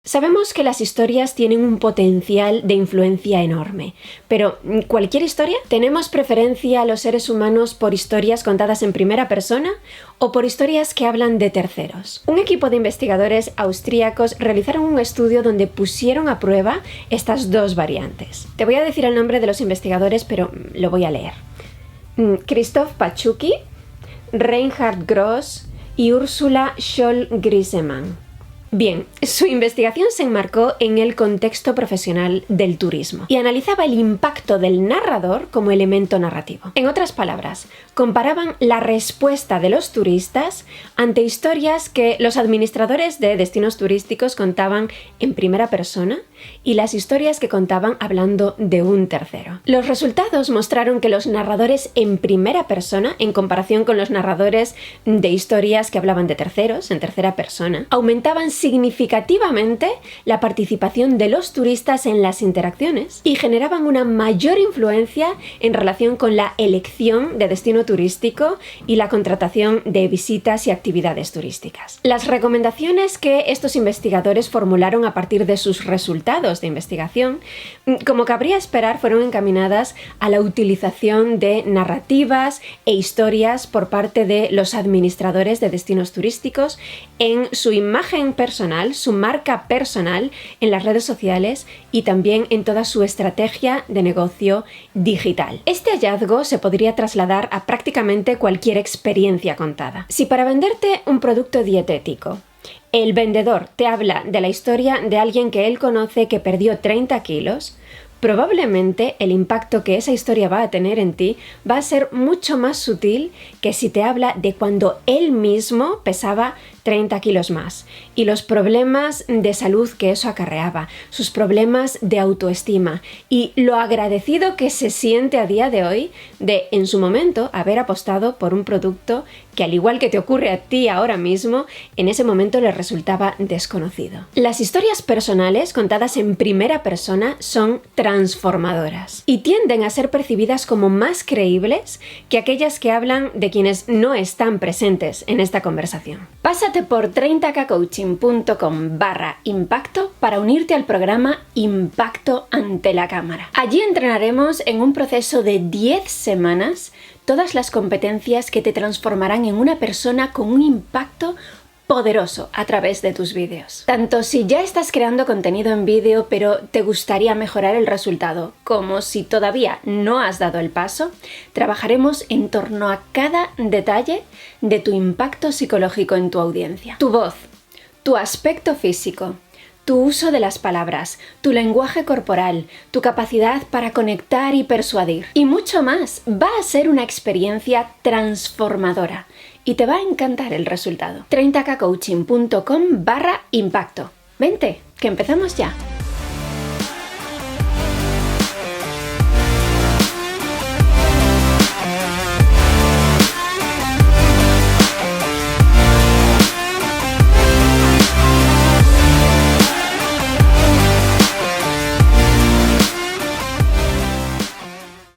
Sabemos que las historias tienen un potencial de influencia enorme, pero ¿cualquier historia? ¿Tenemos preferencia a los seres humanos por historias contadas en primera persona o por historias que hablan de terceros? Un equipo de investigadores austríacos realizaron un estudio donde pusieron a prueba estas dos variantes. Te voy a decir el nombre de los investigadores, pero lo voy a leer. Christoph Pachuki, Reinhard Gross y Ursula Scholl-Griesemann. Bien, su investigación se enmarcó en el contexto profesional del turismo y analizaba el impacto del narrador como elemento narrativo. En otras palabras, comparaban la respuesta de los turistas ante historias que los administradores de destinos turísticos contaban en primera persona y las historias que contaban hablando de un tercero. Los resultados mostraron que los narradores en primera persona, en comparación con los narradores de historias que hablaban de terceros, en tercera persona, aumentaban significativamente la participación de los turistas en las interacciones y generaban una mayor influencia en relación con la elección de destino turístico y la contratación de visitas y actividades turísticas. Las recomendaciones que estos investigadores formularon a partir de sus resultados de investigación, como cabría esperar, fueron encaminadas a la utilización de narrativas e historias por parte de los administradores de destinos turísticos en su imagen personal, su marca personal en las redes sociales y también en toda su estrategia de negocio digital. Este hallazgo se podría trasladar a prácticamente cualquier experiencia contada. Si para venderte un producto dietético el vendedor te habla de la historia de alguien que él conoce que perdió 30 kilos, probablemente el impacto que esa historia va a tener en ti va a ser mucho más sutil que si te habla de cuando él mismo pesaba 30 kilos más y los problemas de salud que eso acarreaba, sus problemas de autoestima y lo agradecido que se siente a día de hoy de, en su momento, haber apostado por un producto que, al igual que te ocurre a ti ahora mismo, en ese momento le resultaba desconocido. Las historias personales contadas en primera persona son transformadoras y tienden a ser percibidas como más creíbles que aquellas que hablan de quienes no están presentes en esta conversación. Pásate por 30kcoaching.com/impacto para unirte al programa Impacto ante la cámara. Allí entrenaremos en un proceso de 10 semanas todas las competencias que te transformarán en una persona con un impacto poderoso a través de tus vídeos. Tanto si ya estás creando contenido en vídeo pero te gustaría mejorar el resultado, como si todavía no has dado el paso, trabajaremos en torno a cada detalle de tu impacto psicológico en tu audiencia. Tu voz, tu aspecto físico, tu uso de las palabras, tu lenguaje corporal, tu capacidad para conectar y persuadir y mucho más. Va a ser una experiencia transformadora y te va a encantar el resultado. 30kcoaching.com/impacto. Vente, que empezamos ya.